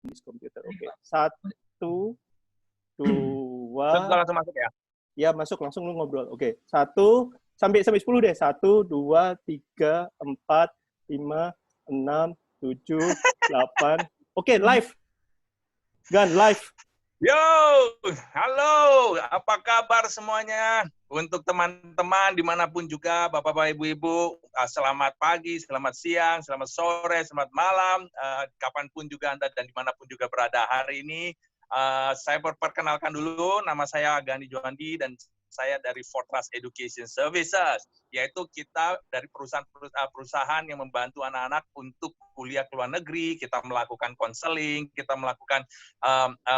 This computer. Oke. 1, Sudah 2. langsung masuk ya? Ya, masuk langsung lu ngobrol. Oke. 1 sampai 10 deh. 1, 2, 3, 4, 5, 6, 7, 8. Oke, live. Gan, live. Yo, halo, apa kabar semuanya? Untuk teman-teman dimanapun juga, bapak-bapak, ibu-ibu, selamat pagi, selamat siang, selamat sore, selamat malam, kapanpun juga Anda dan dimanapun juga berada hari ini. Saya perkenalkan dulu, nama saya Gani Juandi dan saya dari Fortress Education Services, yaitu kita dari perusahaan yang membantu anak-anak untuk kuliah ke luar negeri. Kita melakukan konseling, kita melakukan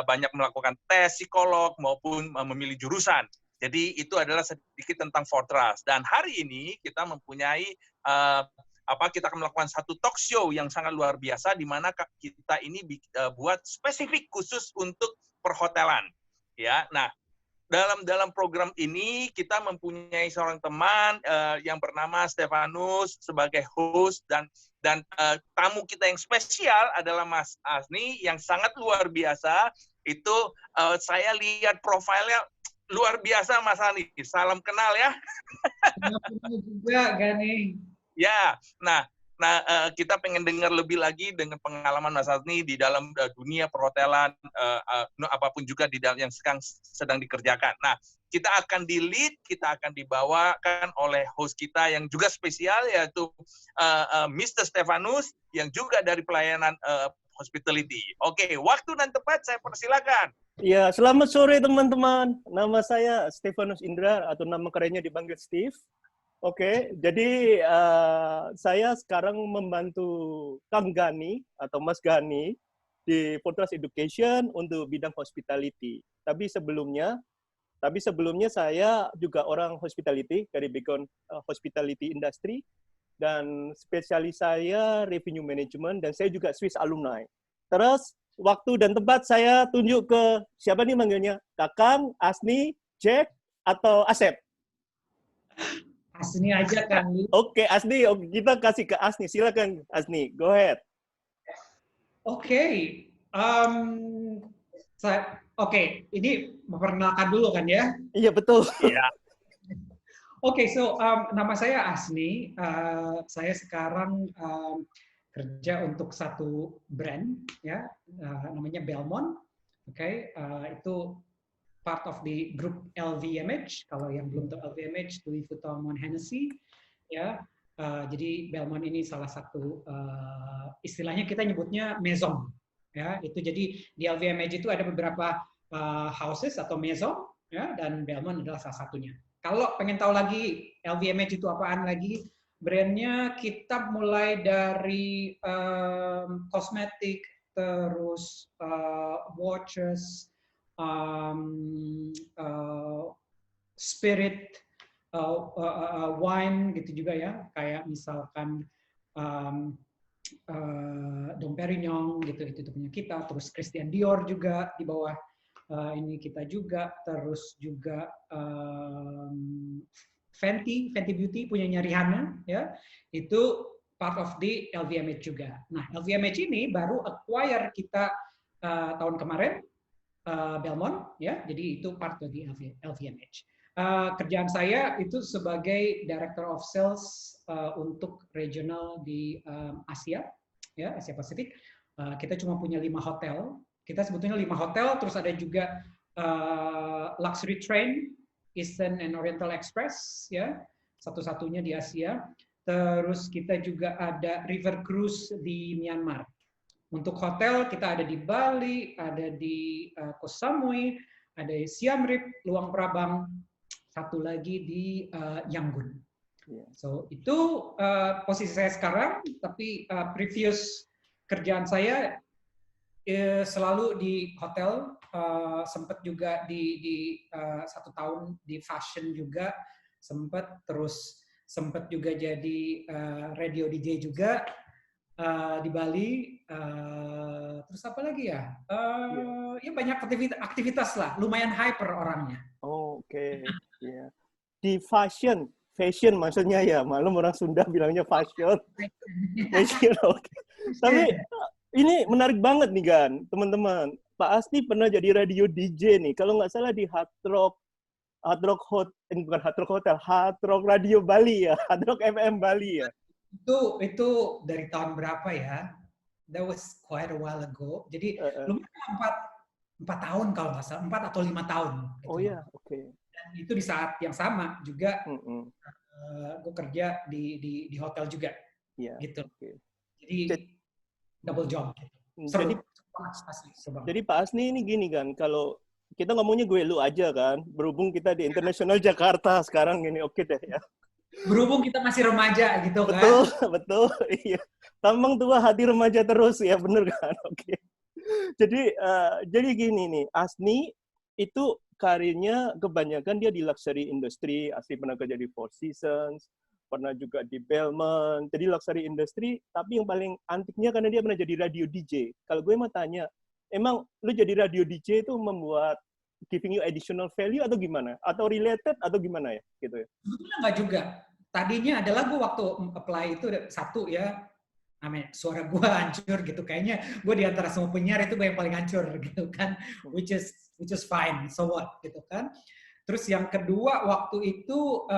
banyak melakukan tes psikolog maupun memilih jurusan. Jadi itu adalah sedikit tentang Fortress. Dan hari ini kita mempunyai kita akan melakukan satu talk show yang sangat luar biasa di mana kita ini buat spesifik khusus untuk perhotelan. Ya, nah dalam program ini kita mempunyai seorang teman yang bernama Stefanus sebagai host dan tamu kita yang spesial adalah Mas Asni yang sangat luar biasa. Itu saya lihat profilnya luar biasa Mas Asni. Salam kenal ya. Kenal juga Gani. Ya, nah kita pengen dengar lebih lagi dengan pengalaman Mas Asni di dalam dunia perhotelan, apapun juga di dalam yang sedang dikerjakan. Nah, kita akan di-lead, kita akan dibawakan oleh host kita yang juga spesial, yaitu Mr. Stefanus, yang juga dari pelayanan hospitality. Oke, waktu dan tempat saya persilakan. Ya, selamat sore teman-teman. Nama saya Stefanus Indra, atau nama kerennya dipanggil Steve. Oke, jadi saya sekarang membantu Kang Gani atau Mas Gani di Fortress Education untuk bidang hospitality. Tapi sebelumnya saya juga orang hospitality dari background hospitality industry dan spesialis saya revenue management dan saya juga Swiss alumni. Terus waktu dan tempat saya tunjuk ke siapa nih manggilnya? Kakang, Asni, Jack, atau Asep? Asni aja kan. Oke, Asni, kita kasih ke Asni. Silakan Asni, go ahead. Oke. Ini memperkenalkan dulu kan ya? Iya, betul. Iya. Oke, nama saya Asni. Saya sekarang kerja untuk satu brand ya, namanya Belmont. Oke, itu part of the group LVMH. Kalau yang belum tahu LVMH, Louis Vuitton, Hennessy, ya. Jadi Belmont ini salah satu istilahnya kita nyebutnya maison, ya. Itu jadi di LVMH itu ada beberapa houses atau maison, ya, dan Belmont adalah salah satunya. Kalau pengen tahu lagi LVMH itu apaan lagi, brandnya kita mulai dari kosmetik, terus watches, spirit, wine gitu juga ya, kayak misalkan Dom Perignon gitu itu punya kita, terus Christian Dior juga di bawah ini kita juga, terus juga Fenty Beauty punyanya Rihanna ya, itu part of the LVMH juga. Nah, LVMH ini baru acquire kita tahun kemarin. Belmont ya, jadi itu part dari LVMH. Kerjaan saya itu sebagai Director of Sales untuk regional di Asia, ya Asia Pasifik. Kita cuma punya 5 hotel. Kita sebetulnya 5 hotel, terus ada juga luxury train, Eastern and Oriental Express, ya satu-satunya di Asia. Terus kita juga ada river cruise di Myanmar. Untuk hotel kita ada di Bali, ada di Koh Samui, ada di Siem Reap, Luang Prabang, satu lagi di Yangon. So itu posisi saya sekarang, tapi previous kerjaan saya selalu di hotel, sempat juga di 1 tahun di fashion juga, sempat juga jadi radio DJ juga. Di Bali, terus apa lagi ya? Ya banyak aktivitas lah, lumayan hyper orangnya. Oke. Yeah. Di fashion maksudnya ya, maklum orang Sunda bilangnya fashion. Fashion, oke. Ini menarik banget nih Gan, teman-teman. Pak Asni pernah jadi radio DJ nih. Kalau nggak salah di Hard Rock bukan Hard Rock Hotel, Hard Rock Radio Bali ya, Hard Rock FM Bali ya. Itu dari tahun berapa ya? That was quite a while ago. Jadi lumayan 4 tahun kalau nggak salah, 4 atau 5 tahun. Gitu. Oh iya, oke. Dan itu di saat yang sama juga gue kerja di hotel juga, gitu. Okay. Jadi double job. Seru. Jadi Pak Asni ini gini kan, kalau kita ngomongnya gue lu aja kan, berhubung kita di Internasional Jakarta sekarang gini, oke deh ya. Berhubung kita masih remaja gitu kan. Betul, iya. Tambang tua hati remaja terus ya, bener kan? Oke. Jadi gini nih, Asni itu karirnya kebanyakan dia di luxury industry, Asni pernah kerja di Four Seasons, pernah juga di Belmont, jadi luxury industry, tapi yang paling antiknya karena dia pernah jadi radio DJ. Kalau gue mau tanya, emang lu jadi radio DJ itu membuat giving you additional value atau gimana? Atau related atau gimana ya? Gitu ya? Sebetulnya nggak juga. Tadinya adalah gue waktu apply itu satu ya, namanya suara gue hancur gitu. Kayaknya gue di antara semua penyiar itu gue yang paling hancur gitu kan, which is fine, so what gitu kan. Terus yang kedua waktu itu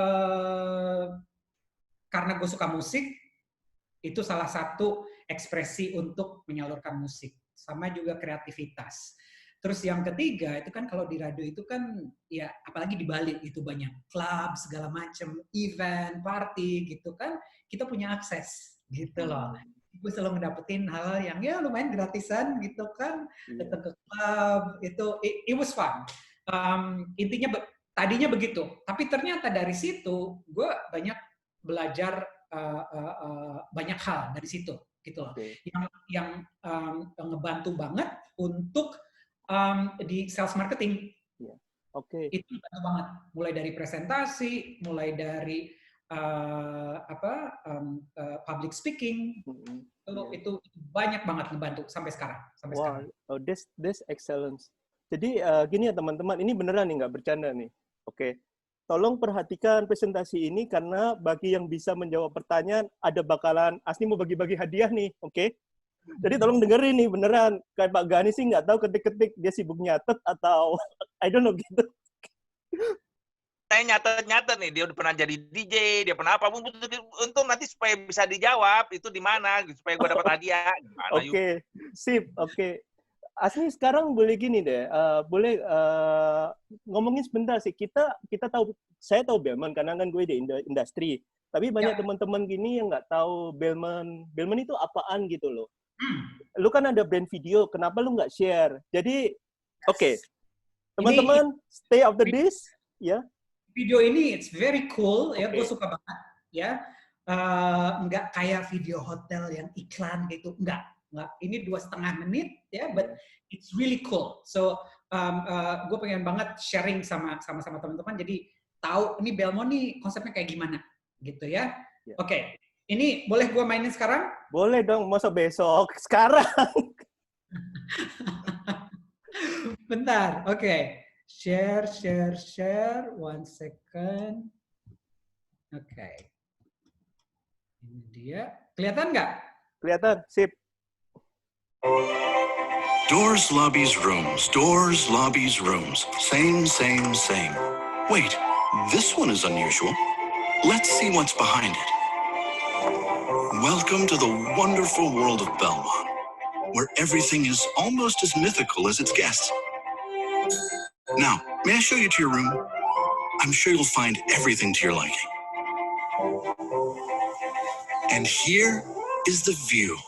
karena gue suka musik, itu salah satu ekspresi untuk menyalurkan musik. Sama juga kreativitas. Terus yang ketiga, itu kan kalau di radio itu kan, ya apalagi di Bali itu banyak klub, segala macam, event, party gitu kan, kita punya akses gitu loh. Gue selalu ngedapetin hal yang ya lumayan gratisan gitu kan, datang ke klub, itu, it was fun. Intinya, tadinya begitu. Tapi ternyata dari situ, gue banyak belajar banyak hal dari situ gitu loh. Yang ngebantu banget untuk di sales marketing. Itu bantu banget, mulai dari presentasi, mulai dari public speaking, itu banyak banget ngebantu sampai sekarang. Sekarang. That's excellence. Jadi gini ya teman-teman, ini beneran nih, nggak bercanda nih. Oke. Tolong perhatikan presentasi ini karena bagi yang bisa menjawab pertanyaan, ada bakalan Asni mau bagi-bagi hadiah nih, oke? Jadi tolong dengerin nih, beneran. Kayak Pak Gani sih nggak tahu ketik-ketik, dia sibuk nyatet atau I don't know gitu. Saya nyatet nih, dia udah pernah jadi DJ, dia pernah apa, untung nanti supaya bisa dijawab, itu di mana, supaya gue dapat hadiah. Oke, sip, oke. Asni sekarang boleh gini deh, boleh ngomongin sebentar sih. Kita tahu, saya tahu Belmont karena kan gue di industri. Tapi banyak teman-teman gini yang nggak tahu Belmont itu apaan gitu loh. Lu kan ada brand video, kenapa lu nggak share? Jadi, oke, teman-teman, stay after this, ya. Video ini it's very cool, ya, gue suka banget, ya. Nggak kayak video hotel yang iklan gitu, nggak. Ini 2,5 menit ya, but it's really cool. So gue pengen banget sharing sama teman-teman, jadi tahu ini Belmont nih konsepnya kayak gimana gitu ya. Oke, ini boleh gue mainin sekarang? Boleh dong, masa besok? Sekarang. Bentar, oke. Share. 1 second. Oke. Ini dia. Kelihatan nggak? Kelihatan, sip. Doors, lobbies, rooms. Doors, lobbies, rooms. Same. Wait, this one is unusual. Let's see what's behind it. Welcome to the wonderful world of Belmont, where everything is almost as mythical as its guests. Now, may I show you to your room? I'm sure you'll find everything to your liking. And here is the view.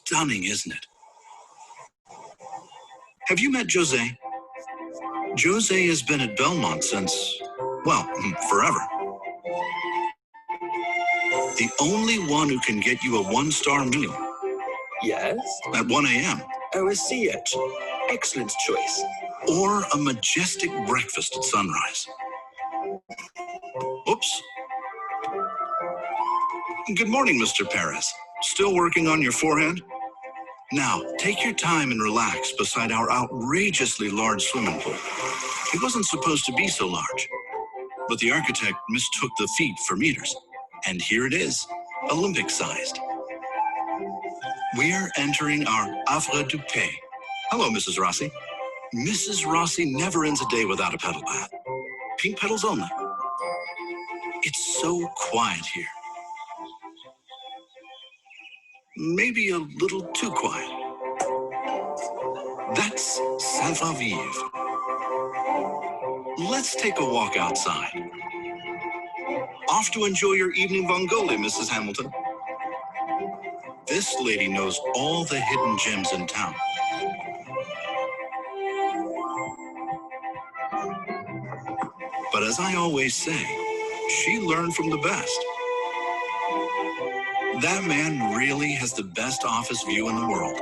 Stunning, isn't it? Have you met Jose? Jose has been at Belmont since, well, forever. The only one who can get you a 1-star meal. Yes? At 1 a.m. Oh, I see it. Excellent choice. Or a majestic breakfast at sunrise. Oops. Good morning, Mr. Perez. Still working on your forehand? Now, take your time and relax beside our outrageously large swimming pool. It wasn't supposed to be so large, but the architect mistook the feet for meters. And here it is, Olympic-sized. We're entering our Havre de Paix. Hello, Mrs. Rossi. Mrs. Rossi never ends a day without a pedal bath. Pink petals only. It's so quiet here. Maybe a little too quiet. That's Saint-Vive. Let's take a walk outside. Off to enjoy your evening Vongole, Mrs. Hamilton. This lady knows all the hidden gems in town. But as I always say, she learned from the best. That man really has the best office view in the world.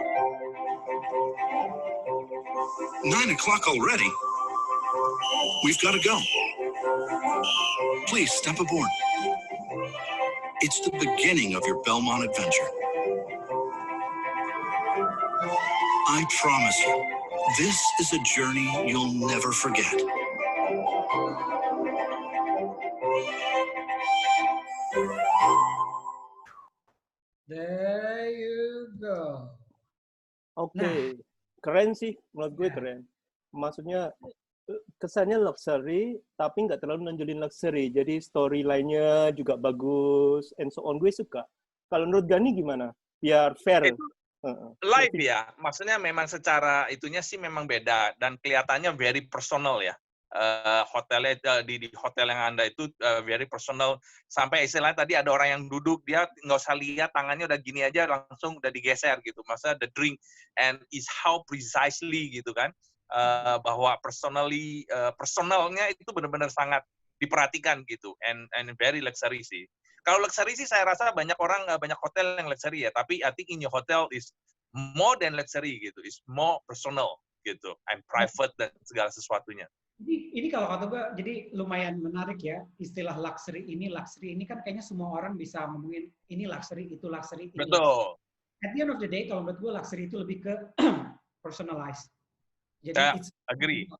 9 o'clock already. We've got to go. Please step aboard. It's the beginning of your Belmont adventure. I promise you, this is a journey you'll never forget. There you go. Oke, keren sih, menurut gue keren. Maksudnya kesannya luxury, tapi nggak terlalu nonjolin luxury. Jadi storyline-nya juga bagus, and so on. Gue suka. Kalau menurut Gani gimana? Biar fair. Live ya, maksudnya memang secara itunya sih memang beda dan kelihatannya very personal ya. Hotelnya di hotel yang Anda itu very personal, sampai istilahnya tadi ada orang yang duduk, dia nggak usah lihat tangannya udah gini aja langsung udah digeser gitu. Maksudnya the drink and is how precisely gitu kan, bahwa personalnya itu benar-benar sangat diperhatikan gitu, and very luxury sih. Kalau luxury sih saya rasa banyak hotel yang luxury ya, tapi I think in your hotel is more than luxury gitu, is more personal gitu, and private dan segala sesuatunya. Ini kalau kata gue, jadi lumayan menarik ya, istilah luxury ini kan kayaknya semua orang bisa ngomongin ini luxury, itu luxury, ini. Betul. At the end of the day, kalau menurut gue luxury itu lebih ke personalized. Jadi, agree.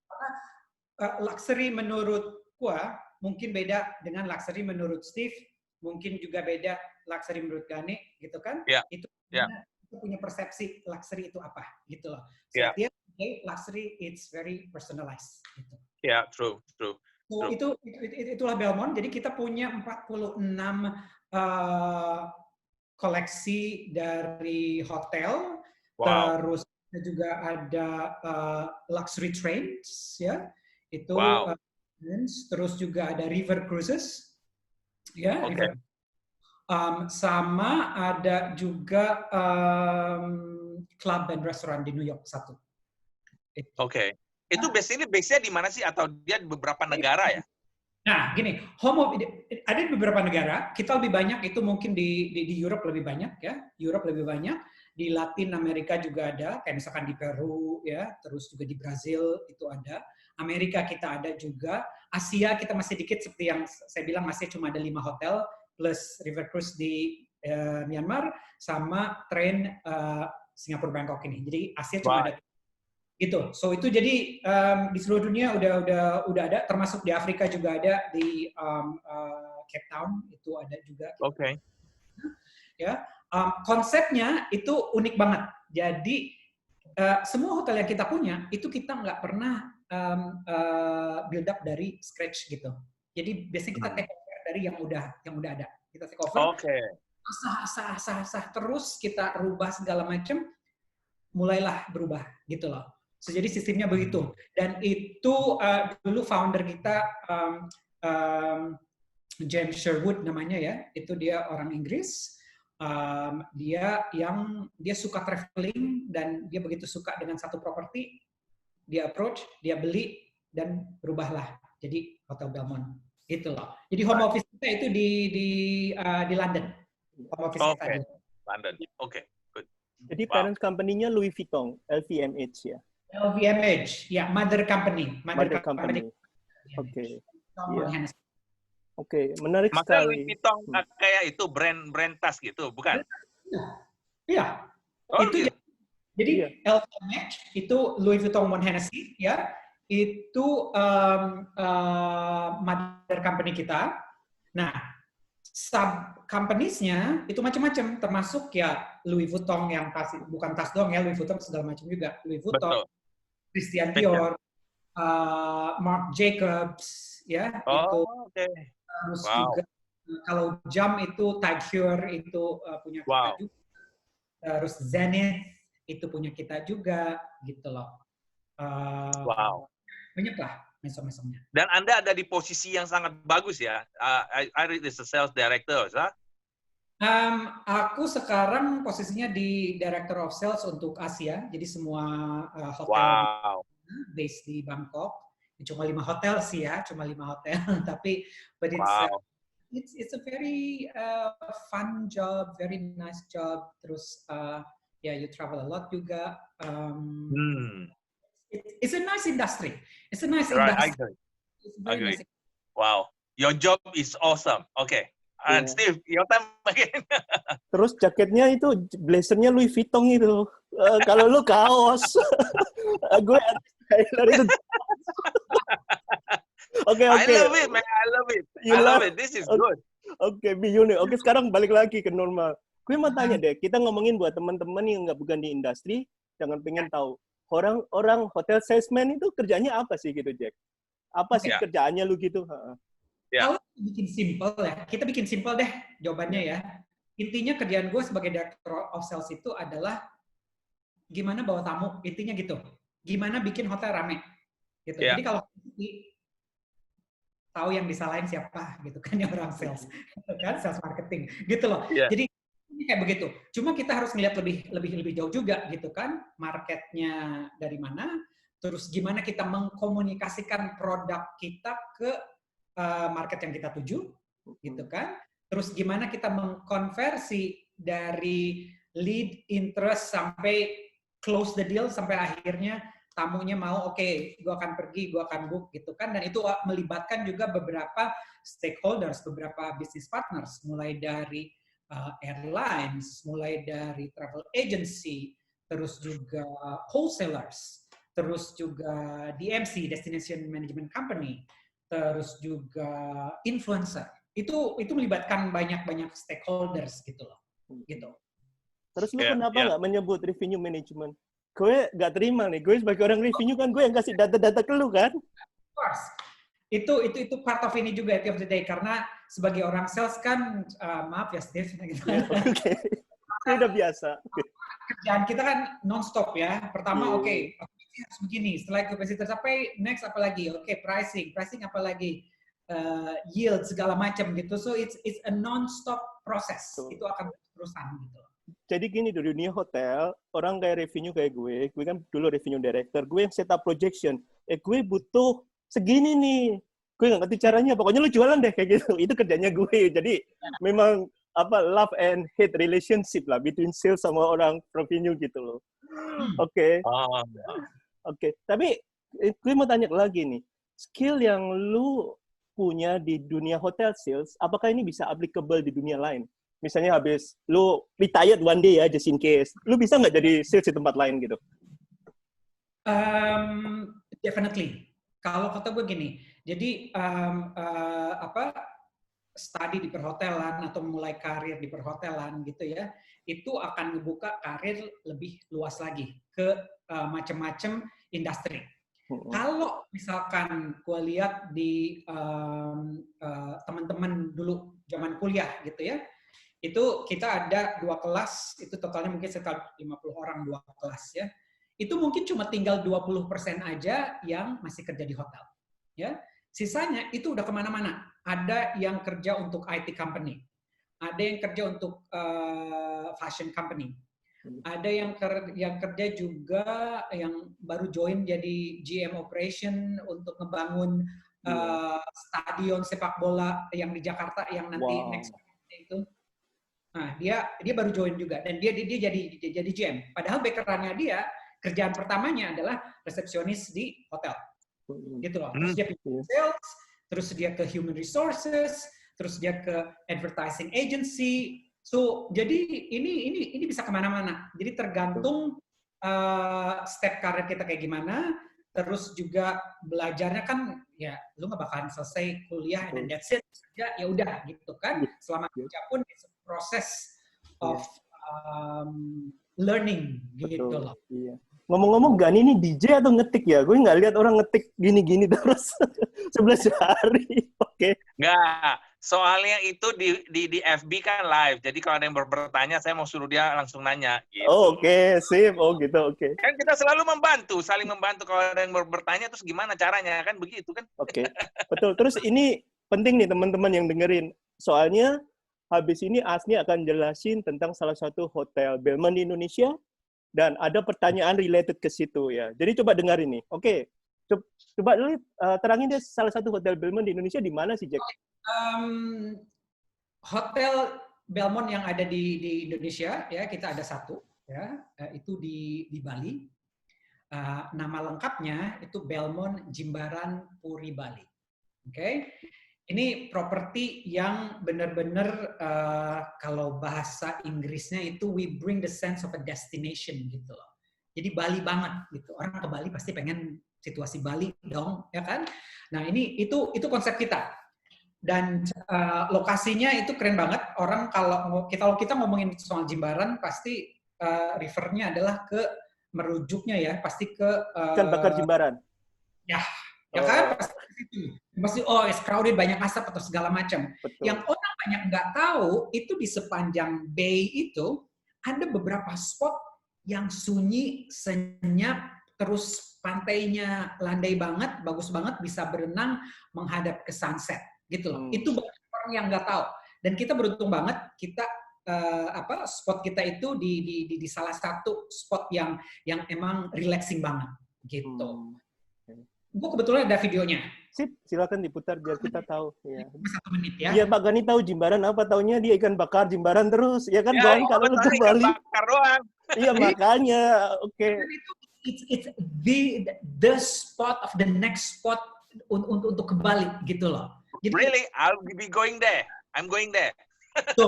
Luxury menurut gue mungkin beda dengan luxury menurut Steve, mungkin juga beda luxury menurut Gani, gitu kan? Yeah. Itu punya persepsi luxury itu apa, gitu loh. So, Yeah. Luxury it's very personalized. Gitu. Ya, true. So, itulah Belmont. Jadi kita punya 46 koleksi dari hotel. Wow. Terus juga ada luxury trains, ya. Itu wow. Terus juga ada river cruises, ya. Okay. Sama ada juga club dan restoran di New York satu. Oke. Itu base-nya di mana sih? Atau dia di beberapa negara ya? Nah, gini, ada di beberapa negara. Kita lebih banyak itu mungkin di Europe lebih banyak ya. Europe lebih banyak. Di Latin Amerika juga ada, kayak misalkan di Peru ya. Terus juga di Brazil itu ada. Amerika kita ada juga. Asia kita masih dikit seperti yang saya bilang, masih cuma ada 5 hotel plus river cruise di Myanmar sama train Singapura Bangkok ini. Jadi Asia cuma ada gitu. So itu jadi di seluruh dunia udah ada, termasuk di Afrika juga ada, di Cape Town itu ada juga. Oke. Ya, konsepnya itu unik banget. Jadi semua hotel yang kita punya itu kita nggak pernah build up dari scratch gitu. Jadi biasanya kita take over dari yang udah ada. Kita take over. Oke. Sah terus kita rubah segala macam, mulailah berubah gitu loh. So, jadi sistemnya begitu. Dan itu dulu founder kita James Sherwood namanya ya. Itu dia orang Inggris. Dia suka traveling dan dia begitu suka dengan satu properti, dia approach, dia beli dan berubahlah jadi Hotel Belmont. Gitu loh. Jadi home office kita itu di London. Home office kita di London. Oke. Good. Jadi parent company-nya Louis Vuitton, LVMH ya. LVMH, ya, mother company. Mother company. Oke. Yeah. Oke, menarik Maka sekali. Louis Vuitton kayak itu brand tas gitu, bukan? Iya. Oh, itu gitu. jadi LVMH itu Louis Vuitton One Hennessy ya. Itu mother company kita. Nah, sub companies-nya itu macam-macam, termasuk ya Louis Vuitton yang pasti bukan tas doang ya, Louis Vuitton segala macam juga. Louis Vuitton, Betul. Christian Dior, Marc Jacobs, ya itu. Oke. Terus Wow. juga kalau jam itu Tag Heuer itu punya kita Wow. juga. Terus Zenith itu punya kita juga, gitu loh. Wow. Banyak lah mesong-mesongnya. Dan Anda ada di posisi yang sangat bagus ya. I read as a sales director, huh? Aku sekarang posisinya di Director of Sales untuk Asia, jadi semua hotel Wow. base di Bangkok. Cuma 5 hotel sih ya, cuma 5 hotel. Tapi, but Wow. it's a very fun job, very nice job. Terus, you travel a lot juga. It's a nice industry. It's a nice Right, I industry. agree. It's very Agree. nice. Wow. Your job is awesome. Okay. And Yeah. Steve, your time again. Terus jaketnya itu blazernya Louis Vuitton itu. Kalau lu kaos, gue Taylor itu. Oke. I love it, man. I love it. I love it. This is good. Oke, Biyun. Oke, sekarang balik lagi ke normal. Gue mau tanya deh, kita ngomongin buat teman-teman yang nggak bukan di industri, jangan pengen tahu. Orang hotel salesman itu kerjanya apa sih gitu, Jack? Apa sih kerjaannya lu gitu? Ya. Kalau bikin simple ya, kita bikin simple deh jawabannya ya. Intinya kerjaan gue sebagai Director of Sales itu adalah gimana bawa tamu, intinya gitu. Gimana bikin hotel rame. Gitu. Yeah. Jadi kalau tahu yang disalahin siapa gitu kan ya orang sales. Kan sales marketing gitu loh. Yeah. Jadi ini kayak begitu. Cuma kita harus ngelihat lebih jauh juga gitu kan. Marketnya dari mana, terus gimana kita mengkomunikasikan produk kita ke market yang kita tuju, gitu kan? Terus gimana kita mengkonversi dari lead, interest sampai close the deal sampai akhirnya tamunya mau, oke, gue akan pergi, gue akan book, gitu kan? Dan itu melibatkan juga beberapa stakeholders, beberapa business partners, mulai dari airlines, mulai dari travel agency, terus juga wholesalers, terus juga DMC, Destination Management Company, terus juga influencer. Itu melibatkan banyak stakeholders gitu loh. Gitu. Terus lu kenapa nggak menyebut revenue management? Gue nggak terima nih. Gue sebagai orang revenue kan gue yang kasih data-data ke lu kan. Of course. Itu part of ini juga at the end of the day, karena sebagai orang sales kan maaf ya Steve gitu. Oke. Udah biasa. Kerjaan kita kan non-stop ya. Pertama harus begini, setelah occupancy tercapai, next apa lagi? Pricing apa lagi? Yield segala macam gitu. So it's a non-stop process. Itu akan terusan gitu. Jadi gini, di dunia hotel, orang kayak revenue kayak gue kan dulu revenue director, gue yang setup projection. Gue butuh segini nih. Gue nggak ngerti caranya, pokoknya lu jualan deh kayak gitu. Itu kerjanya gue. Jadi memang love and hate relationship lah between sales sama orang revenue gitu loh. Oke. Tapi gue mau tanya lagi nih, skill yang lu punya di dunia hotel sales, apakah ini bisa applicable di dunia lain? Misalnya habis lu retired one day ya, just in case, lu bisa nggak jadi sales di tempat lain gitu? Definitely. Kalau kata gue gini, jadi study di perhotelan atau mulai karir di perhotelan gitu ya, itu akan membuka karir lebih luas lagi ke macam-macam industri. Kalau misalkan gue lihat di teman-teman dulu zaman kuliah gitu ya, itu kita ada 2 kelas, itu totalnya mungkin sekitar 50 orang 2 kelas ya. Itu mungkin cuma tinggal 20% aja yang masih kerja di hotel. Ya, sisanya itu udah kemana-mana. Ada yang kerja untuk IT company, ada yang kerja untuk fashion company, ada yang kerja juga yang baru join jadi GM operation untuk ngebangun stadion sepak bola yang di Jakarta yang nanti next itu. Nah, dia baru join juga dan dia jadi GM. Padahal background-nya dia kerjaan pertamanya adalah resepsionis di hotel. Gitu loh. Terus dia pindah sales, terus dia ke human resources, terus dia ke advertising agency. So, jadi ini bisa kemana-mana. Jadi tergantung step karir kita kayak gimana. Terus juga belajarnya kan ya lu nggak bakalan selesai kuliah dan that's it. Ya udah gitu kan. Selama kerja pun it's a process of learning gitu Betul. loh. Iya. Ngomong-ngomong, Gani ini DJ atau ngetik ya? Gue nggak lihat orang ngetik gini-gini terus 11 hari. Oke. Nggak, soalnya itu di FB kan live. Jadi kalau ada yang bertanya, saya mau suruh dia langsung nanya. Gitu. Oh, oke. Sip. Oh, gitu. Oke. Kan kita selalu membantu, saling membantu. Kalau ada yang bertanya, terus gimana caranya? Kan begitu kan? Oke. Betul. Terus ini penting nih teman-teman yang dengerin. Soalnya habis ini Asni akan jelasin tentang salah satu hotel Belmond di Indonesia. Dan ada pertanyaan related ke situ ya. Jadi coba dengar ini. Oke. Coba lihat, terangin deh salah satu hotel Belmond di Indonesia di mana sih, Jack? Hotel Belmond yang ada di Indonesia ya, kita ada satu ya, itu di Bali. Nama lengkapnya itu Belmond Jimbaran Puri Bali. Oke. Ini properti yang benar-benar kalau bahasa Inggrisnya itu we bring the sense of a destination gitu loh. Jadi Bali banget gitu. Orang ke Bali pasti pengen situasi Bali dong, ya kan? Nah, itu konsep kita. Dan lokasinya itu keren banget. Orang kalau kita ngomongin soal Jimbaran pasti refernya adalah ke merujuknya ya, pasti ke Kan bakar Jimbaran. Ya kan? Pasti it's crowded, banyak asap atau segala macam. Yang orang banyak nggak tahu, itu di sepanjang bay itu ada beberapa spot yang sunyi, senyap, terus pantainya landai banget, bagus banget, bisa berenang menghadap ke sunset, gitu loh. Itu banyak orang yang nggak tahu. Dan kita beruntung banget, kita spot kita itu di salah satu spot yang emang relaxing banget, gitu. Gue kebetulan ada videonya. Sip, silakan diputar biar kita tahu. Ya. 1 menit ya. Iya, Pak Gani tahu Jimbaran apa? Taunya dia ikan bakar Jimbaran terus. Ya kan, Ya, Bang? Kalau lu ke Bali. Bakar doang. Iya, makanya. Oke. It's the spot of the next spot untuk ke Bali gitu loh. Jadi, really? I'll be going there. I'm going there. So,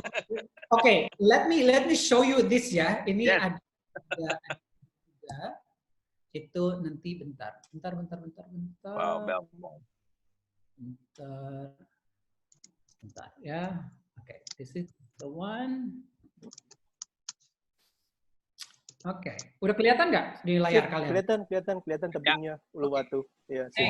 okay, let me show you this ya. Ini Yes. ada itu nanti bentar. Wow, Bentar ya. Oke, this is the one. Oke, udah kelihatan nggak di layar kalian? Kelihatan tebingnya Uluwatu. Ya, sip.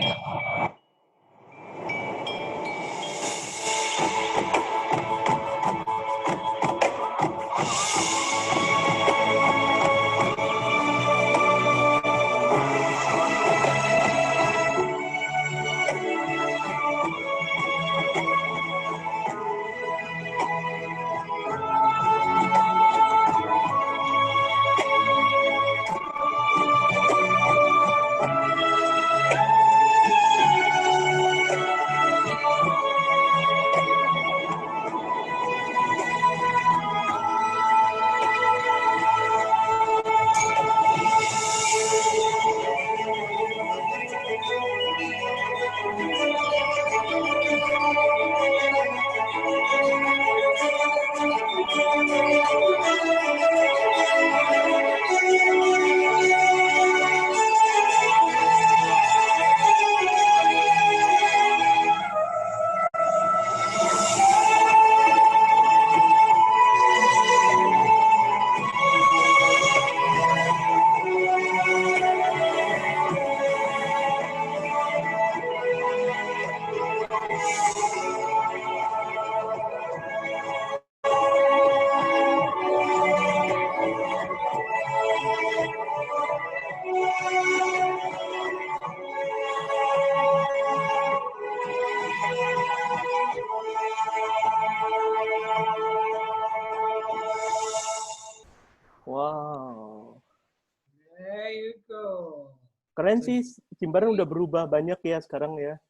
Wow. There you go. Keren sih, Jimbaran udah berubah banyak ya sekarang ya.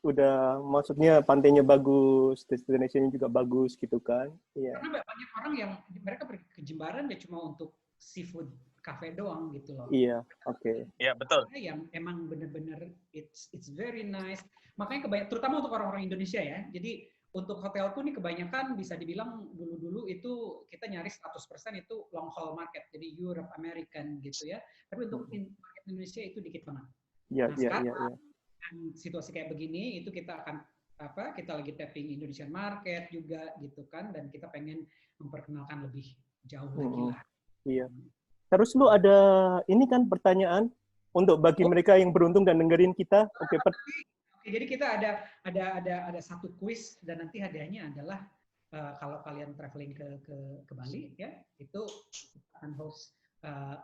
Udah, maksudnya pantainya bagus, destination-nya juga bagus gitu kan. Iya. Karena banyak orang yang mereka pergi ke Jimbaran ya cuma untuk seafood cafe doang gitu loh. Iya, oke. Iya, betul. Yang emang bener-bener it's very nice. Makanya terutama untuk orang-orang Indonesia ya. Jadi untuk hotelku nih kebanyakan bisa dibilang dulu-dulu itu kita nyaris 100% itu long haul market. Jadi Europe, American gitu ya. Tapi untuk market Indonesia itu dikit banget. Iya, Nah, iya, sekarang iya. situasi kayak begini itu kita akan kita lagi tapping Indonesian market juga gitu kan, dan kita pengen memperkenalkan lebih jauh lagi lah. Iya. Terus lu ada ini kan pertanyaan untuk bagi mereka yang beruntung dan dengerin kita. Oke, jadi kita ada satu kuis dan nanti hadiahnya adalah kalau kalian traveling ke Bali ya, itu akan host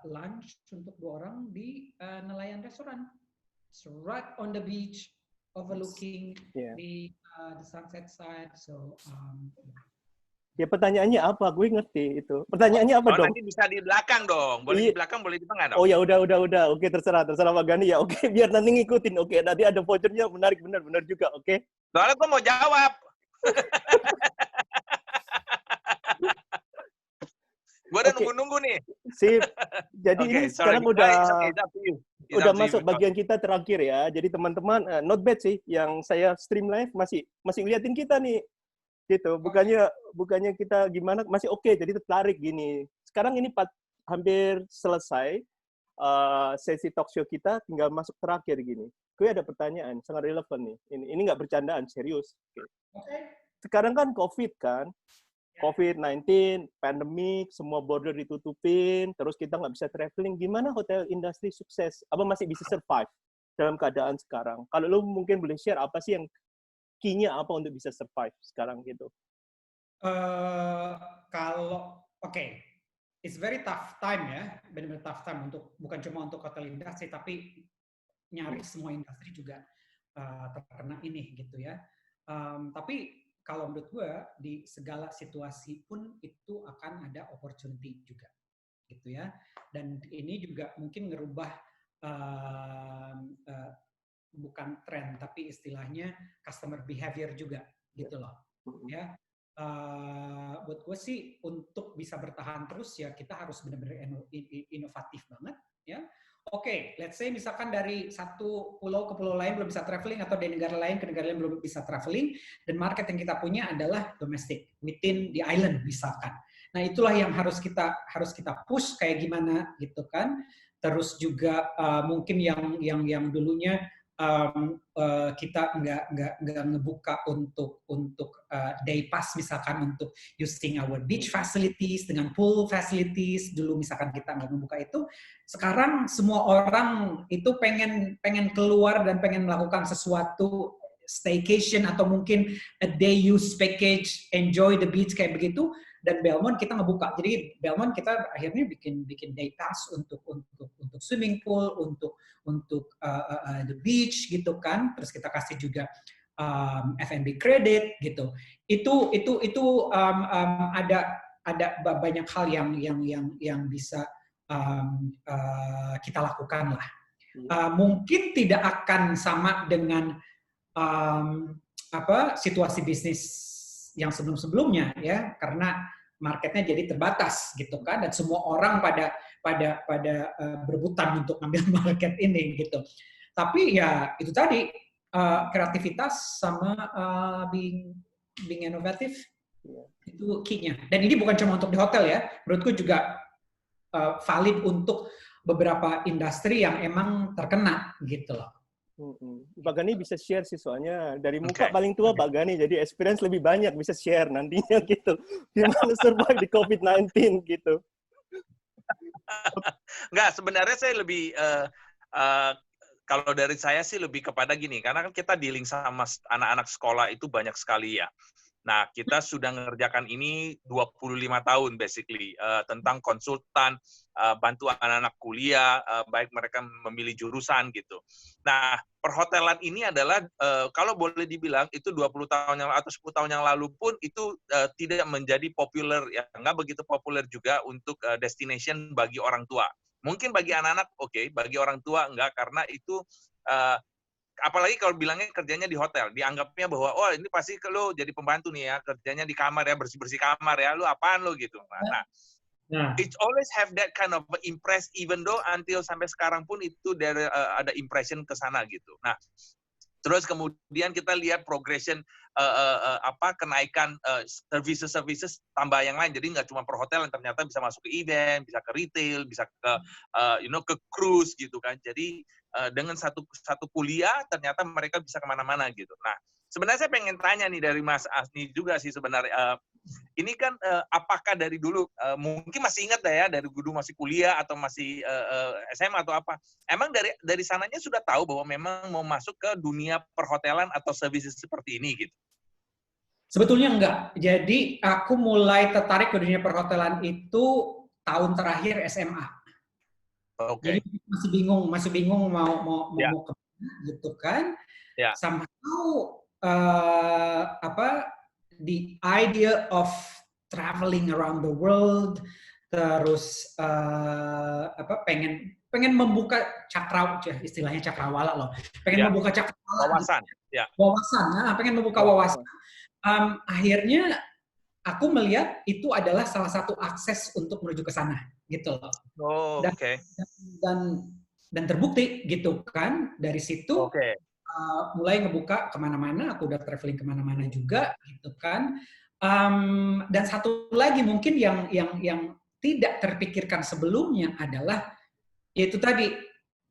lunch untuk 2 orang di Nelayan Restoran. So right on the beach, overlooking the sunset side. So ya pertanyaannya apa? Gue ngerti itu. Pertanyaannya apa dong? Nanti bisa di belakang dong. Boleh di belakang, boleh di tengah dong. Oh ya udah. Oke, terserah Pak Gani ya. Oke, biar nanti ngikutin. Oke, nanti ada vouchernya, menarik benar juga. Oke. Soalnya gue mau jawab. Gue udah nunggu-nunggu nih. Sip. Jadi ini sekarang udah masuk bagian kita terakhir ya. Jadi teman-teman, not bad sih yang saya stream live masih ngeliatin kita nih. Gitu. Bukannya kita gimana, masih oke. Jadi tertarik gini. Sekarang ini hampir selesai sesi talk show kita, tinggal masuk terakhir gini. Gue ada pertanyaan sangat relevan nih. Ini nggak bercandaan, serius. Sekarang kan COVID kan. COVID-19, pandemik, semua border ditutupin, terus kita nggak bisa traveling. Gimana hotel industri sukses? Apa masih bisa survive dalam keadaan sekarang? Kalau lu mungkin boleh share apa sih yang key-nya apa untuk bisa survive sekarang gitu? It's very tough time ya, benar-benar tough time bukan cuma untuk hotel industri, tapi nyaris semua industri juga terkena ini gitu ya. Tapi kalau menurut gue di segala situasi pun itu akan ada opportunity juga, gitu ya. Dan ini juga mungkin ngerubah bukan tren tapi istilahnya customer behavior juga, gitu loh. Ya, buat gue sih untuk bisa bertahan terus ya kita harus benar-benar inovatif banget, ya. Oke, let's say misalkan dari satu pulau ke pulau lain belum bisa traveling atau dari negara lain ke negara lain belum bisa traveling dan market yang kita punya adalah domestic within the island misalkan. Nah, itulah yang harus kita push kayak gimana gitu kan. Terus juga mungkin yang dulunya kita nggak ngebuka untuk day pass misalkan untuk using our beach facilities dengan pool facilities dulu misalkan kita nggak ngebuka itu, sekarang semua orang itu pengen keluar dan pengen melakukan sesuatu staycation atau mungkin a day use package, enjoy the beach kayak begitu. Dan Belmond kita ngebuka, jadi Belmond kita akhirnya bikin day pass untuk swimming pool, untuk the beach gitu kan, terus kita kasih juga F&B credit gitu. Itu ada banyak hal yang bisa kita lakukan lah. Mungkin tidak akan sama dengan situasi bisnis yang sebelum-sebelumnya ya, karena marketnya jadi terbatas gitu kan, dan semua orang pada berebutan untuk ambil market ini gitu. Tapi ya itu tadi kreativitas sama being inovatif itu key-nya. Dan ini bukan cuma untuk di hotel ya, menurutku juga valid untuk beberapa industri yang emang terkena gitu loh. Pak Gani bisa share sih soalnya dari muka paling tua Pak Gani, jadi experience lebih banyak bisa share nantinya gitu. Gimana survive di COVID-19 gitu. Enggak, sebenarnya saya lebih kalau dari saya sih lebih kepada gini, karena kan kita dealing sama anak-anak sekolah itu banyak sekali ya. Nah, kita sudah mengerjakan ini 25 tahun basically, tentang konsultan, bantu anak-anak kuliah, baik mereka memilih jurusan gitu. Nah, perhotelan ini adalah, kalau boleh dibilang, itu 20 tahun yang atau 10 tahun yang lalu pun itu tidak menjadi populer, ya nggak begitu populer juga untuk destination bagi orang tua. Mungkin bagi anak-anak oke, bagi orang tua enggak, karena itu apalagi kalau bilangnya kerjanya di hotel, dianggapnya bahwa oh ini pasti lo jadi pembantu nih ya, kerjanya di kamar ya, bersih-bersih kamar ya, lo apaan lo gitu. Nah, it always have that kind of impress, even though until sampai sekarang pun itu ada impression ke sana gitu. Nah, terus kemudian kita lihat progression kenaikan services tambah yang lain. Jadi nggak cuma perhotelan, ternyata bisa masuk ke event, bisa ke retail, bisa ke ke cruise gitu kan. Jadi dengan satu kuliah ternyata mereka bisa kemana-mana gitu. Nah, sebenarnya saya pengen tanya nih dari Mas Asni juga sih sebenarnya. Ini kan apakah dari dulu, mungkin masih ingat ya, dari dulu masih kuliah atau masih SMA atau apa, emang dari sananya sudah tahu bahwa memang mau masuk ke dunia perhotelan atau services seperti ini gitu? Sebetulnya enggak. Jadi aku mulai tertarik ke dunia perhotelan itu tahun terakhir SMA. Oke. Jadi masih bingung mau kemana gitu kan. Ya. Somehow the idea of traveling around the world, terus pengen membuka istilahnya cakrawala loh. Pengen membuka cakrawala. Wawasan. Ya. Pengen membuka wawasan. Akhirnya aku melihat itu adalah salah satu akses untuk menuju ke sana, gitu loh. Oh, oke. Dan terbukti, gitu kan. Dari situ mulai ngebuka kemana-mana, aku udah traveling kemana-mana juga, gitu kan. Dan satu lagi mungkin yang tidak terpikirkan sebelumnya adalah, yaitu tadi,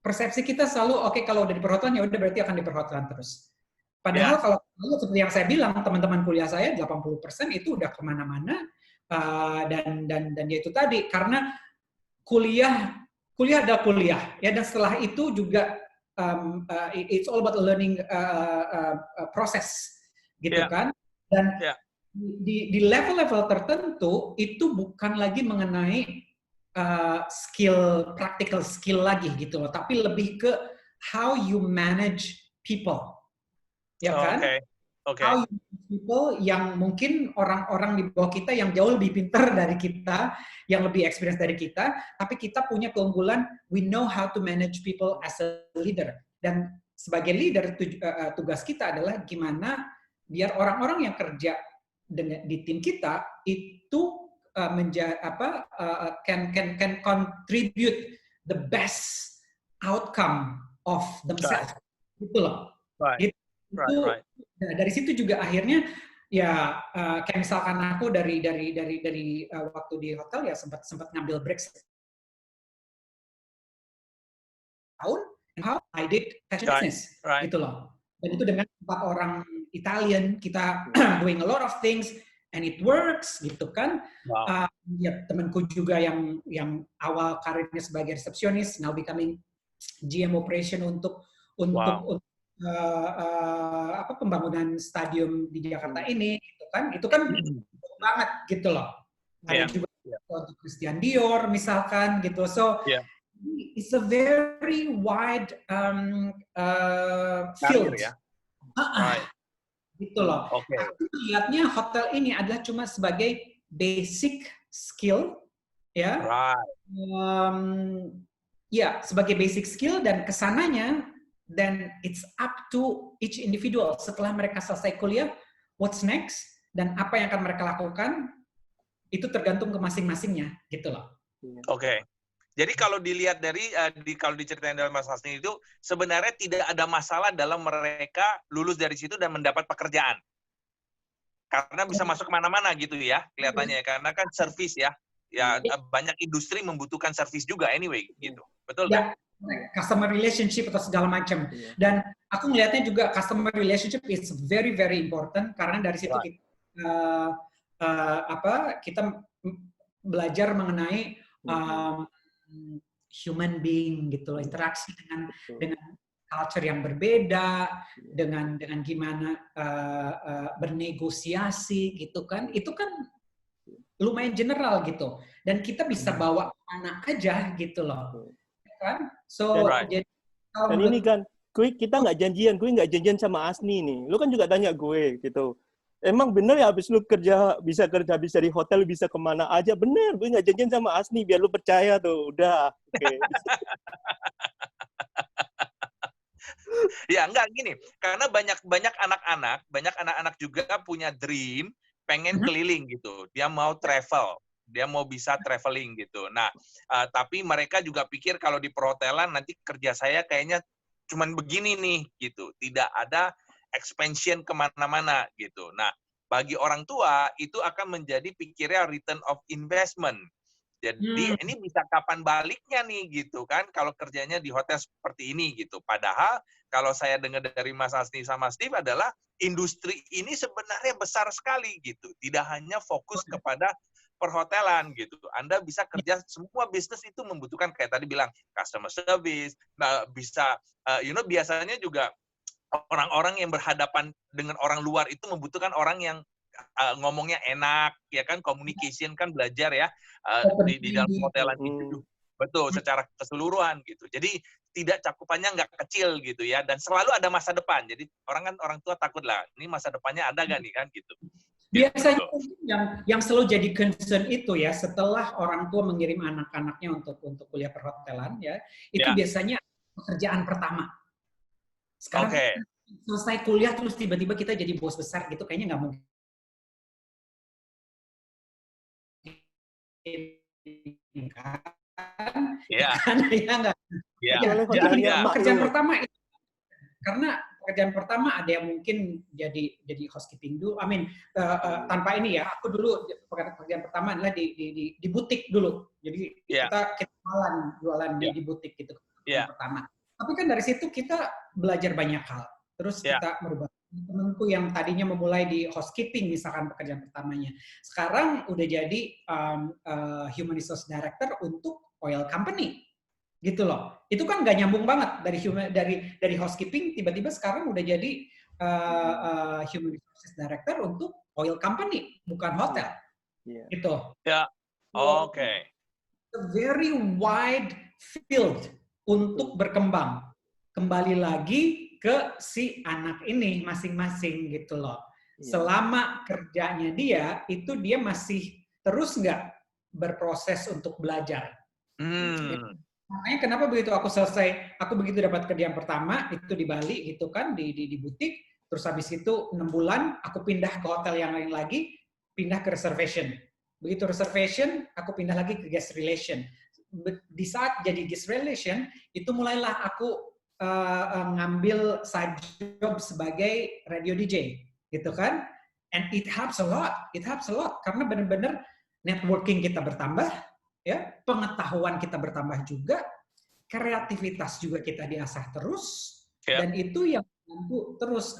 persepsi kita selalu, oke, kalau udah di perhotelan, ya udah berarti akan di perhotelan terus. Padahal kalau seperti yang saya bilang, teman-teman kuliah saya 80% itu udah kemana-mana, dan yaitu tadi, karena kuliah adalah kuliah, ya, dan setelah itu juga it's all about learning process, gitu kan, dan di level-level tertentu itu bukan lagi mengenai practical skill lagi gitu loh, tapi lebih ke how you manage people. Ya kan? How you manage people yang mungkin orang-orang di bawah kita yang jauh lebih pintar dari kita, yang lebih experience dari kita, tapi kita punya keunggulan, we know how to manage people as a leader. Dan sebagai leader, tugas kita adalah gimana biar orang-orang yang kerja di tim kita itu can contribute the best outcome of themselves. Gitu loh. Dari situ juga akhirnya ya kayak misalkan aku dari waktu di hotel ya sempat ngambil break tahun, how I did fashion business, gitu loh. Dan itu dengan 4 orang Italian, kita doing a lot of things and it works, gitu kan. Ya temanku juga yang awal karirnya sebagai resepsionis, now becoming GM operation untuk pembangunan stadium di Jakarta ini, gitu kan. Itu kan banget, gitu loh. Ada juga untuk Christian Dior misalkan, gitu. So it's a very wide field. Gitu loh. Aku lihatnya hotel ini adalah cuma sebagai basic skill, ya. Ya, sebagai basic skill, dan kesananya, then it's up to each individual. Setelah mereka selesai kuliah, what's next, dan apa yang akan mereka lakukan, itu tergantung ke masing-masingnya, gitu loh. Oke. Jadi kalau dilihat kalau diceritain dalam Mas Hasni itu, sebenarnya tidak ada masalah dalam mereka lulus dari situ dan mendapat pekerjaan. Karena bisa masuk kemana-mana gitu ya, kelihatannya. Karena kan service ya. Ya, banyak industri membutuhkan service juga anyway, gitu. Betul kan? Customer relationship atau segala macam. Dan aku melihatnya juga customer relationship is very, very important, karena dari situ kita belajar mengenai human being, gitu loh, interaksi dengan culture yang berbeda, dengan gimana bernegosiasi, gitu kan. Itu kan lumayan general gitu, dan kita bisa bawa mana aja, gitu loh, kan. So jadi dan ini kan kita nggak janjian sama Asni nih. Lu kan juga tanya gue gitu, emang bener ya habis lu bisa kerja di hotel, bisa kemana aja? Bener, gue nggak janjian sama Asni, biar lu percaya tuh, udah. Ya enggak gini, karena banyak anak-anak juga punya dream pengen keliling gitu. Dia mau travel, dia mau bisa traveling gitu. Nah, tapi mereka juga pikir kalau di perhotelan nanti kerja saya kayaknya cuman begini nih gitu. Tidak ada expansion kemana-mana gitu. Nah, bagi orang tua itu akan menjadi pikirnya return of investment. Jadi ini bisa kapan baliknya nih gitu kan kalau kerjanya di hotel seperti ini gitu. Padahal kalau saya dengar dari Mas Asni sama Steve adalah industri ini sebenarnya besar sekali gitu. Tidak hanya fokus kepada perhotelan gitu. Anda bisa kerja, semua bisnis itu membutuhkan kayak tadi bilang customer service, bisa biasanya juga orang-orang yang berhadapan dengan orang luar itu membutuhkan orang yang ngomongnya enak, ya kan, communication kan belajar ya di dalam hotelan itu. Betul, secara keseluruhan gitu. Jadi tidak cakupannya nggak kecil gitu ya, dan selalu ada masa depan. Jadi orang tua takut lah, ini masa depannya ada nggak nih kan gitu. Biasanya yang selalu jadi concern itu ya, setelah orang tua mengirim anak-anaknya untuk kuliah perhotelan ya, itu biasanya pekerjaan pertama. Sekarang selesai kuliah terus tiba-tiba kita jadi bos besar gitu, kayaknya nggak mungkin. Pekerjaan pertama itu, karena pekerjaan pertama ada yang mungkin jadi housekeeping dulu. Tanpa ini ya, aku dulu pekerjaan pertama adalah di butik dulu. Jadi kita jualan di butik gitu pertama. Tapi kan dari situ kita belajar banyak hal. Terus kita merubah. Temanku yang tadinya memulai di housekeeping misalkan pekerjaan pertamanya, sekarang udah jadi human resource director untuk oil company, gitu loh. Itu kan nggak nyambung banget dari housekeeping tiba-tiba sekarang udah jadi human resource director untuk oil company, bukan hotel, gitu. Oke. A very wide field untuk berkembang. Kembali lagi ke si anak ini masing-masing gitu loh. Selama kerjanya dia, itu dia masih terus nggak berproses untuk belajar. Makanya kenapa begitu aku begitu dapat kerjaan pertama, itu di Bali gitu kan, di butik, terus habis itu 6 bulan, aku pindah ke hotel yang lain lagi, pindah ke reservation. Begitu reservation, aku pindah lagi ke guest relation. Di saat jadi guest relation, itu mulailah aku ngambil side job sebagai radio DJ, gitu kan? And it helps a lot. Karena benar-benar networking kita bertambah, ya, pengetahuan kita bertambah juga, kreativitas juga kita diasah terus, dan itu yang membantu terus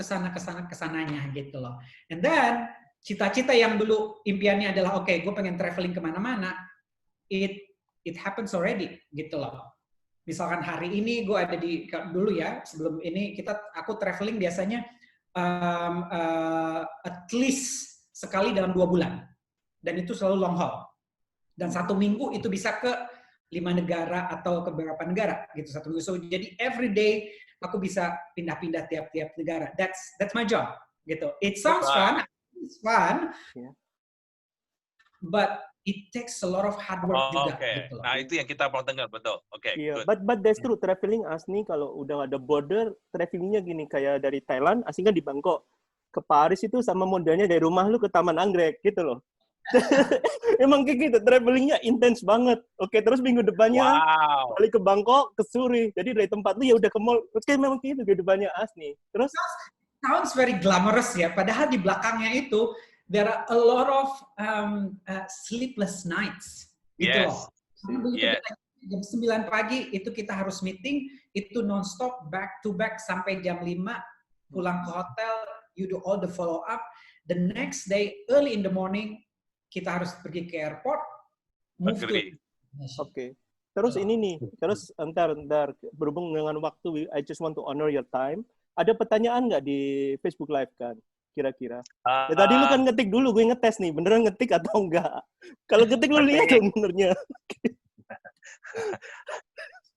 kesananya gitu loh. And then cita-cita yang dulu impiannya adalah oke, gue pengen traveling kemana-mana, it happens already gitu loh. Misalkan hari ini gue ada dulu ya, sebelum ini aku traveling biasanya at least sekali dalam 2 bulan. Dan itu selalu long haul. Dan 1 minggu itu bisa ke 5 negara atau ke beberapa negara gitu 1 minggu. So, jadi every day aku bisa pindah-pindah tiap-tiap negara. That's my job gitu. It sounds fun, it's fun, but it takes a lot of hard work juga. Gitu loh. Nah, itu yang kita mau dengar, betul. But that's true. Traveling Asni kalau udah ada border, travelingnya gini, kayak dari Thailand, aslinya di Bangkok. Ke Paris itu sama modelnya dari rumah lu ke Taman Anggrek, gitu loh. Emang kayak gitu, travelingnya intens banget. Terus minggu depannya balik ke Bangkok, ke Suri. Jadi dari tempat lu ya udah ke mall. Kayak memang gitu kehidupannya Asni. Terus sounds very glamorous ya, padahal di belakangnya itu there are a lot of sleepless nights, gitu loh. Jam 9 pagi itu kita harus meeting, itu non-stop, back to back sampai jam 5, pulang ke hotel, you do all the follow up. The next day, early in the morning, kita harus pergi ke airport, move to. Terus ini nih, entar, berhubung dengan waktu, I just want to honor your time. Ada pertanyaan nggak di Facebook Live kan? Kira-kira. Ya, tadi lu kan ngetik dulu, gue ngetes nih, beneran ngetik atau enggak. Kalau ngetik lu lihat dong benernya.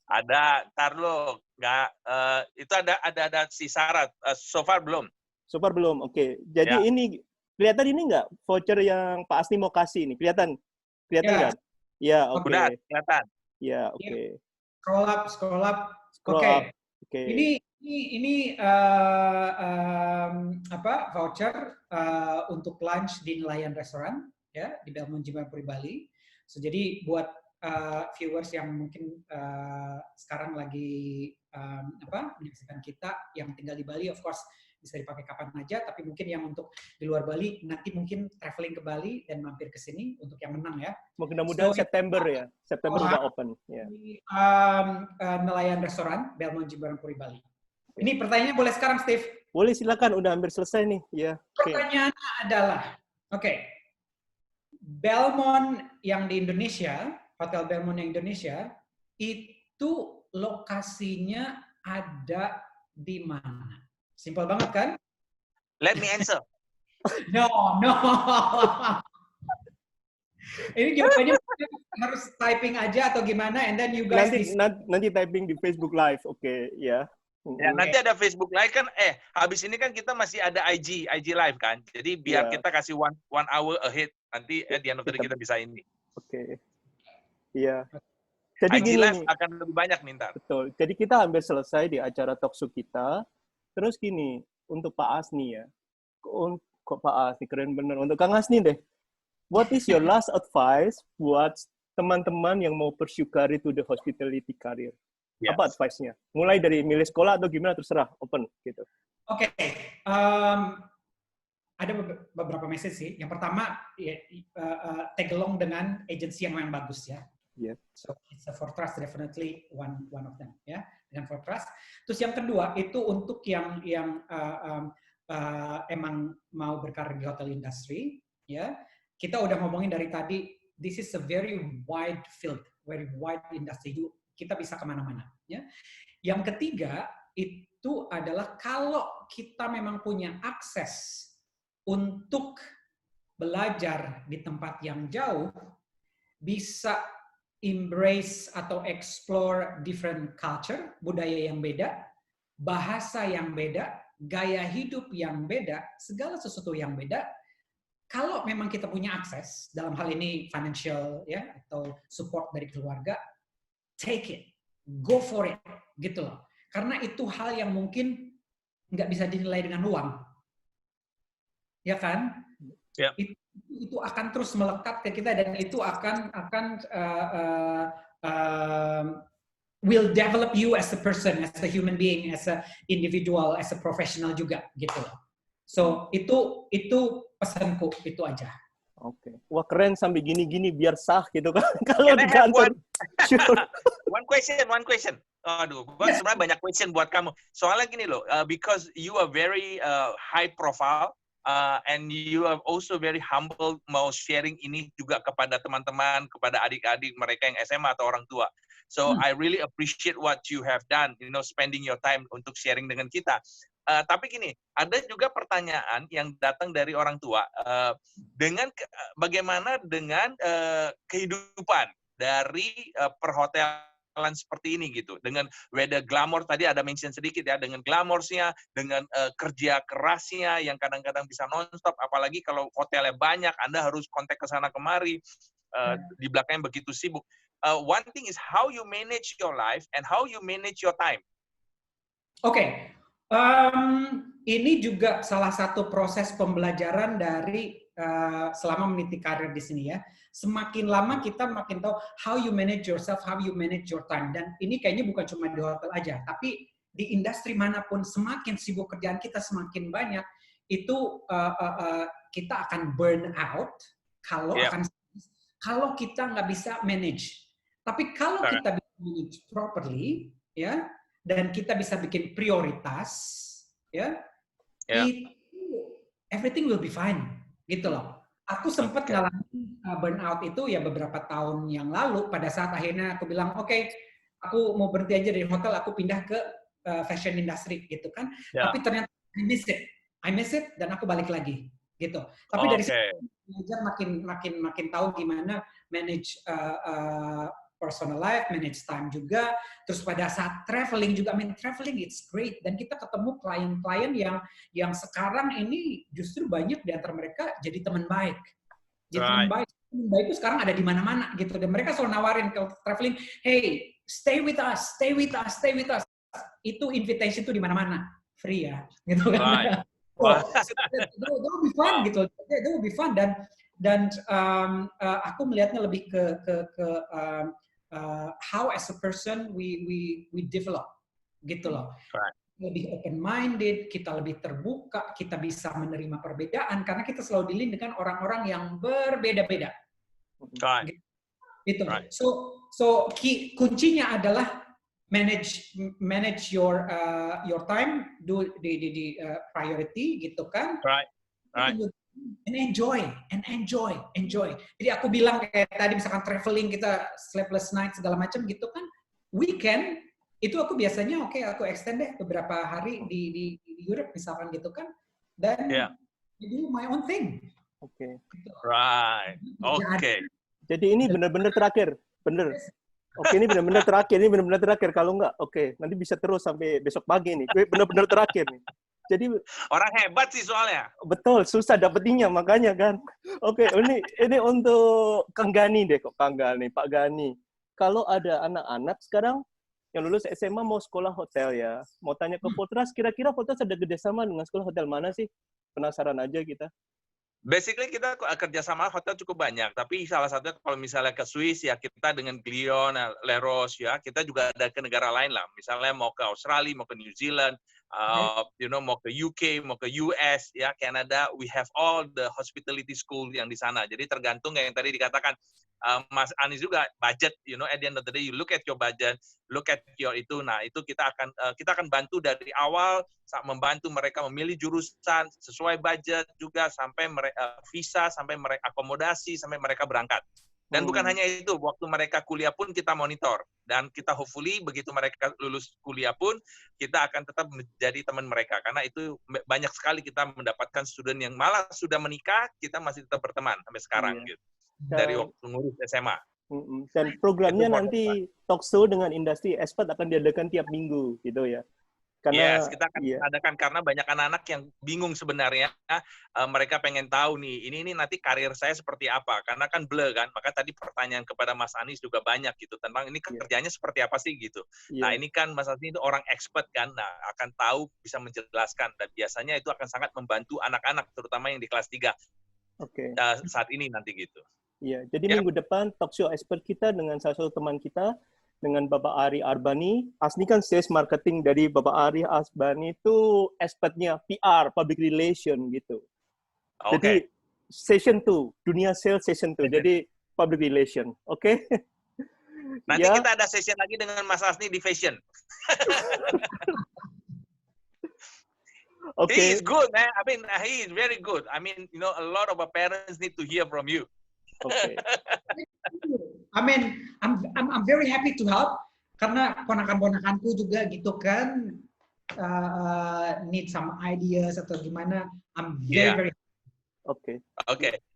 Ada, tar lu, nggak, itu ada si syarat. So far belum. Oke. Jadi ini, kelihatan ini nggak voucher yang Pak Asni mau kasih ini? Kelihatan nggak? Ya, oke. Udah, kelihatan. Ya, oke. Scroll up. Oke. Ini voucher untuk lunch di Nelayan Restoran ya di Belmont Jimapuri Bali. So, jadi buat viewers yang mungkin sekarang lagi menyaksikan kita yang tinggal di Bali, of course bisa dipakai kapan aja, tapi mungkin yang untuk di luar Bali nanti mungkin traveling ke Bali dan mampir ke sini untuk yang menang ya. Mudah-mudahan So, September ya. September udah open. Ya. Nelayan restoran Belmont Jimbaran Puri Bali. Ini pertanyaannya boleh sekarang, Steve? Boleh, silakan. Udah hampir selesai nih. Ya. Pertanyaannya adalah, Belmont yang di Indonesia, Hotel Belmont yang Indonesia, itu lokasinya ada di mana? Simpel banget kan? Let me answer. No. Ini jawabannya harus typing aja atau gimana, and then you guys nanti typing di Facebook Live, ya. Ya, nanti ada Facebook Live kan, habis ini kan kita masih ada IG Live kan, jadi biar kita kasih one hour ahead, nanti di end of the day kita bisa ini. Iya. Jadi IG gini Live nih, akan lebih banyak nih ntar. Betul, jadi kita hampir selesai di acara talkshow kita, terus gini, untuk Pak Asni ya, kok Pak Asni, keren bener, untuk Kang Asni deh, what is your last advice buat teman-teman yang mau pursue career to the hospitality career? Yes. Apa advice-nya? Mulai dari milih sekolah atau gimana, terserah, open gitu. Ada beberapa message sih. Yang pertama, tag along dengan agensi yang memang bagus ya. Yeah. So it's a Fortrust definitely one of them ya, dengan Fortrust. Terus yang kedua itu untuk yang emang mau berkarir di hotel industry ya. Kita udah ngomongin dari tadi, this is a very wide field, very wide industry. Kita bisa kemana-mana. Ya. Yang ketiga, itu adalah kalau kita memang punya akses untuk belajar di tempat yang jauh, bisa embrace atau explore different culture, budaya yang beda, bahasa yang beda, gaya hidup yang beda, segala sesuatu yang beda. Kalau memang kita punya akses, dalam hal ini financial ya atau support dari keluarga, take it, go for it, gitu loh. Karena itu hal yang mungkin nggak bisa dinilai dengan uang, ya kan? Yeah. Itu akan terus melekat ke kita dan itu akan will develop you as a person, as a human being, as a individual, as a professional juga, gitu loh. So itu pesanku, itu aja. Oke. Wah keren sampai gini-gini biar sah gitu kan. Kalau di kantor. One question. Aduh, sebenarnya banyak question buat kamu. Soalnya gini loh, because you are very high profile and you are also very humble mau sharing ini juga kepada teman-teman, kepada adik-adik mereka yang SMA atau orang tua. So I really appreciate what you have done, spending your time untuk sharing dengan kita. Tapi gini, ada juga pertanyaan yang datang dari orang tua dengan bagaimana dengan kehidupan dari perhotelan seperti ini gitu, dengan whether glamour tadi ada mention sedikit ya, dengan glamournya, dengan kerja kerasnya yang kadang-kadang bisa nonstop, apalagi kalau hotelnya banyak, Anda harus kontak ke sana kemari, di belakangnya begitu sibuk. One thing is how you manage your life and how you manage your time. Oke. Ini juga salah satu proses pembelajaran dari selama meniti karir di sini ya. Semakin lama kita makin tahu how you manage yourself, how you manage your time. Dan ini kayaknya bukan cuma di hotel aja, tapi di industri manapun semakin sibuk kerjaan kita semakin banyak, itu kita akan burn out kalau kita nggak bisa manage. Tapi kalau kita bisa manage properly, ya. Dan kita bisa bikin prioritas, ya, itu everything will be fine, gitu loh. Aku sempat ngalamin burnout itu ya beberapa tahun yang lalu. Pada saat akhirnya aku bilang, oke, aku mau berhenti aja dari hotel, aku pindah ke fashion industry, gitu kan. Tapi ternyata I miss it, dan aku balik lagi, gitu. Tapi dari situ belajar makin tahu gimana manage personal life, manage time juga. Terus pada saat traveling juga, traveling it's great. Dan kita ketemu klien-klien yang sekarang ini justru banyak di antara mereka jadi teman baik. Jadi teman baik itu sekarang ada di mana-mana gitu. Dan mereka selalu nawarin kalau traveling, hey, stay with us. Itu invitation itu di mana-mana, free ya, gitu kan. That will be fun gitu. That will be fun dan aku melihatnya lebih ke how as a person we develop gitu loh. lebih open-minded, kita lebih terbuka, kita bisa menerima perbedaan, karena kita selalu dealing dengan orang-orang yang berbeda-beda. Right. Gitu. Right. So kuncinya adalah manage your time, do the priority gitu kan. Right. Right. And enjoy. Jadi aku bilang kayak tadi misalkan traveling kita sleepless night segala macam gitu kan. Weekend itu aku biasanya aku extend deh beberapa hari di Europe misalkan gitu kan. Dan do my own thing. Oke. Right. Oke. Jadi ini benar-benar terakhir, bener. Oke, ini benar-benar terakhir. Kalau enggak, oke, nanti bisa terus sampai besok pagi nih. Benar-benar terakhir nih. Jadi orang hebat sih soalnya. Betul, susah dapetinnya makanya kan. Oke, ini untuk Kang Gani deh, Pak Gani. Kalau ada anak-anak sekarang yang lulus SMA mau sekolah hotel ya, mau tanya ke Potras, kira-kira Potras ada kerjasama dengan sekolah hotel mana sih? Penasaran aja kita. Basically kita kerjasama hotel cukup banyak, tapi salah satunya kalau misalnya ke Swiss ya kita dengan Glion, Leros ya, kita juga ada ke negara lain lah. Misalnya mau ke Australia, mau ke New Zealand, mau ke UK, mau ke US, ya Canada, we have all the hospitality school yang di sana. Jadi tergantung yang tadi dikatakan Mas Anies juga budget, at the end of the day you look at your budget, look at your itu. Nah, itu kita akan bantu dari awal membantu mereka memilih jurusan sesuai budget juga sampai visa, sampai mereka akomodasi, sampai mereka berangkat. Dan bukan hanya itu, waktu mereka kuliah pun kita monitor. Dan kita hopefully begitu mereka lulus kuliah pun, kita akan tetap menjadi teman mereka. Karena itu banyak sekali kita mendapatkan student yang malah sudah menikah, kita masih tetap berteman sampai sekarang. Gitu. Dari waktu ngurus SMA. Dan programnya nanti talk show dengan industri expat akan diadakan tiap minggu, gitu ya. Karena, kita akan adakan karena banyak anak-anak yang bingung sebenarnya, mereka pengen tahu nih, ini nanti karir saya seperti apa, karena kan blur kan, maka tadi pertanyaan kepada Mas Anies juga banyak gitu, tentang ini kerjanya seperti apa sih gitu. Nah ini kan Mas Anies itu orang expert kan, nah akan tahu, bisa menjelaskan, dan biasanya itu akan sangat membantu anak-anak, terutama yang di kelas 3 saat ini nanti gitu. Iya, jadi minggu depan talk show expert kita dengan salah satu teman kita, dengan Bapak Ari Arbani. Asli kan sales marketing dari Bapak Ari Arbani itu expertnya PR, public relation gitu. Jadi session 2, dunia sales session 2. Jadi public relation. Oke? Nanti kita ada session lagi dengan Mas Asni di fashion. He is good, man. I mean, he is very good. I mean, a lot of our parents need to hear from you. Okay. I mean, I'm very happy to help karena ponakan-ponakanku juga gitu kan need some ideas atau gimana. I'm very Oke.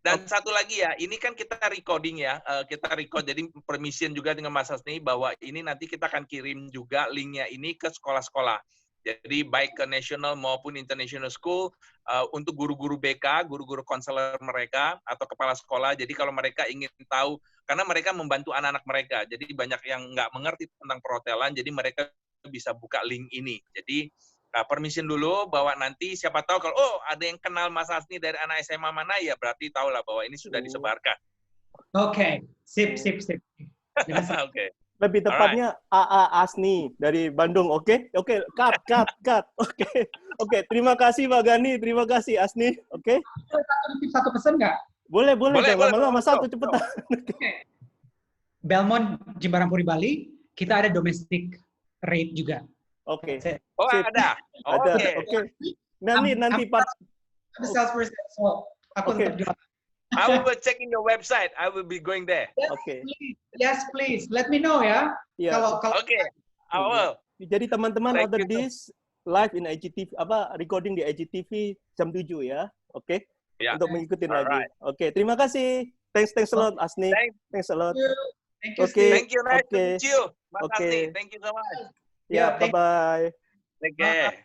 Dan satu lagi ya, ini kan kita recording ya, kita record jadi permission juga dengan Mas Asni bahwa ini nanti kita akan kirim juga linknya ini ke sekolah-sekolah. Jadi baik ke national maupun international school untuk guru-guru BK, guru-guru konselor mereka atau kepala sekolah. Jadi kalau mereka ingin tahu, karena mereka membantu anak-anak mereka. Jadi banyak yang nggak mengerti tentang perhotelan, jadi mereka bisa buka link ini. Jadi permission dulu bahwa nanti siapa tahu kalau ada yang kenal Mas Asni dari anak SMA mana ya berarti tahulah bahwa ini sudah disebarkan. Oke, sip. Oke. Lebih tepatnya AA Asni dari Bandung, oke? Cut. Oke. Terima kasih Pak Gani, terima kasih Asni, oke? Satu pesan nggak? Boleh, jangan lama-lama, satu cepetan. Okay. Belmont Jimbaran Puri Bali, kita ada domestic rate juga. Oke. Ada. Oke. Nanti Pak. I'm a salesperson, so aku tetap jual. I will be checking your website. I will be going there. Yes, please. Let me know ya. Kalau I will. Jadi teman-teman order this live in IGTV recording di IGTV jam 7 ya. Oke. Untuk mengikuti lagi. Oke, terima kasih. Thanks a lot Asni. Thanks a lot. Thank you. Thank you. Nice to meet you. Mas Asni. Thank you so much. Bye-bye. Take care.